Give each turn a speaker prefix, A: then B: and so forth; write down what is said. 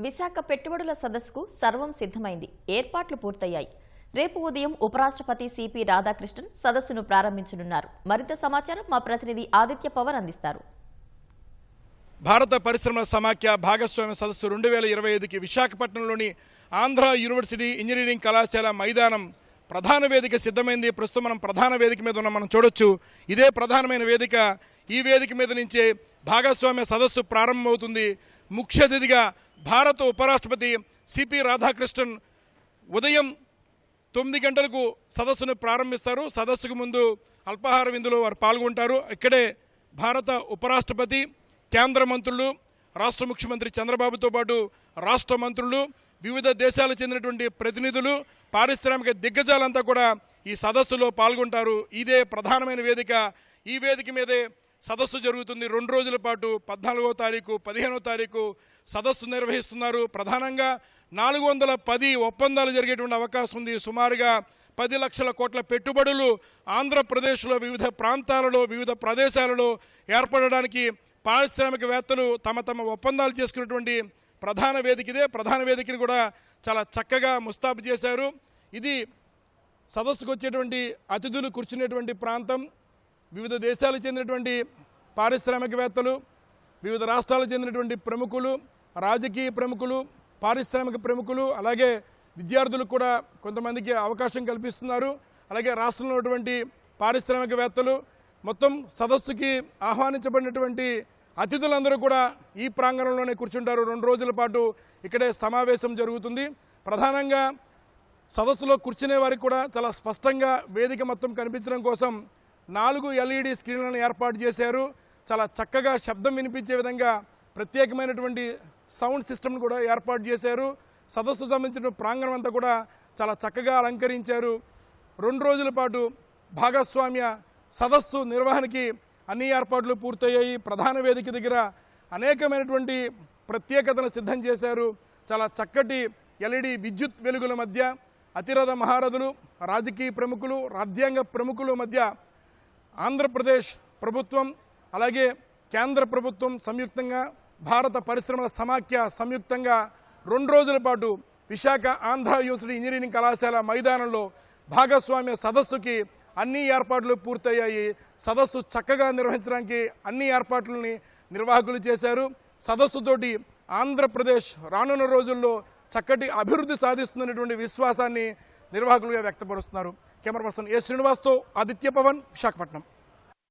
A: విశాఖ పెట్టుబడుల సదస్సుకు సర్వం సిద్ధమైంది. ఏర్పాట్లు పూర్తయ్యాయి. రేపు ఉదయం ఉపరాష్ట్రపతి సిపి రాధాకృష్ణన్ సదస్సును ప్రారంభించనున్నారు. మరింత సమాచారం మా ప్రతినిధి ఆదిత్య పవర్ అందిస్తారు.
B: భారత పరిశ్రమల సమాఖ్య భాగస్వామ్య సదస్సు 2025కి విశాఖపట్నంలోని ఆంధ్ర యూనివర్సిటీ ఇంజనీరింగ్ కళాశాల మైదానం ప్రధాన వేదిక సిద్ధమైంది. ప్రస్తుతం మనం ప్రధాన వేదిక మీద ఉన్నాం. మనం చూడొచ్చు, ఇదే ప్రధానమైన వేదిక. ఈ వేదిక మీద నుంచే భాగస్వామ్య సదస్సు ప్రారంభమవుతుంది. ముఖ్య అతిథిగా భారత ఉపరాష్ట్రపతి సిపి రాధాకృష్ణన్ ఉదయం 9 గంటలకు సదస్సును ప్రారంభిస్తారు. సదస్సుకు ముందు అల్పాహార విందులో వారు పాల్గొంటారు. ఇక్కడే భారత ఉపరాష్ట్రపతి, కేంద్ర మంత్రులు, రాష్ట్ర ముఖ్యమంత్రి చంద్రబాబుతో పాటు రాష్ట్ర మంత్రులు, వివిధ దేశాలకు చెందినటువంటి ప్రతినిధులు, పారిశ్రామిక దిగ్గజాలంతా కూడా ఈ సదస్సులో పాల్గొంటారు. ఇదే ప్రధానమైన వేదిక. ఈ వేదిక మీదే సదస్సు జరుగుతుంది. 2 రోజుల పాటు 14వ తారీఖు, 15వ తారీఖు సదస్సు నిర్వహిస్తున్నారు. ప్రధానంగా 410 ఒప్పందాలు జరిగేటువంటి అవకాశం ఉంది. సుమారుగా 10 లక్షల కోట్ల పెట్టుబడులు ఆంధ్రప్రదేశ్లో వివిధ ప్రాంతాలలో, వివిధ ప్రదేశాలలో ఏర్పడడానికి పారిశ్రామికవేత్తలు తమ ఒప్పందాలు చేసుకున్నటువంటి ప్రధాన వేదిక ఇదే. ప్రధాన వేదికని కూడా చాలా చక్కగా ముస్తాబు చేశారు. ఇది సదస్సుకు వచ్చేటువంటి అతిథులు కూర్చునేటువంటి ప్రాంతం. వివిధ దేశాలకు చెందినటువంటి పారిశ్రామికవేత్తలు, వివిధ రాష్ట్రాలకు చెందినటువంటి ప్రముఖులు, రాజకీయ ప్రముఖులు, పారిశ్రామిక ప్రముఖులు, అలాగే విద్యార్థులకు కూడా కొంతమందికి అవకాశం కల్పిస్తున్నారు. అలాగే రాష్ట్రంలో ఉన్నటువంటి పారిశ్రామికవేత్తలు, మొత్తం సదస్సుకి ఆహ్వానించబడినటువంటి అతిథులందరూ కూడా ఈ ప్రాంగణంలోనే కూర్చుంటారు. 2 రోజుల పాటు ఇక్కడే సమావేశం జరుగుతుంది. ప్రధానంగా సదస్సులో కూర్చునే వారికి కూడా చాలా స్పష్టంగా వేదిక మొత్తం కనిపించడం కోసం 4 LED స్క్రీన్లను ఏర్పాటు చేశారు. చాలా చక్కగా శబ్దం వినిపించే విధంగా ప్రత్యేకమైనటువంటి సౌండ్ సిస్టమ్ను కూడా ఏర్పాటు చేశారు. సదస్సు సంబంధించిన ప్రాంగణం అంతా కూడా చాలా చక్కగా అలంకరించారు. 2 రోజుల పాటు భాగస్వామ్య సదస్సు నిర్వహణకి అన్ని ఏర్పాట్లు పూర్తయ్యాయి. ప్రధాన వేదిక దగ్గర అనేకమైనటువంటి ప్రత్యేకతను సిద్ధం చేశారు. చాలా చక్కటి LED విద్యుత్ వెలుగుల మధ్య అతిరథ మహారథులు, రాజకీయ ప్రముఖులు, రాజ్యాంగ ప్రముఖుల మధ్య ఆంధ్రప్రదేశ్ ప్రభుత్వం, అలాగే కేంద్ర ప్రభుత్వం సంయుక్తంగా, భారత పరిశ్రమల సమాఖ్య సంయుక్తంగా 2 రోజుల పాటు విశాఖ ఆంధ్ర యూనివర్సిటీ ఇంజనీరింగ్ కళాశాల మైదానంలో భాగస్వామ్య సదస్సుకి అన్ని ఏర్పాట్లు పూర్తయ్యాయి. సదస్సు చక్కగా నిర్వహించడానికి అన్ని ఏర్పాట్లని నిర్వాహకులు చేశారు. సదస్సుతోటి ఆంధ్రప్రదేశ్ రానున్న రోజుల్లో చక్కటి అభివృద్ధి సాధిస్తున్నటువంటి విశ్వాసాన్ని నిర్వాహకులుగా వ్యక్తపరుస్తున్నారు. కెమెరా పర్సన్ ఏ శ్రీనివాస్తో ఆదిత్య పవన్, విశాఖపట్నం.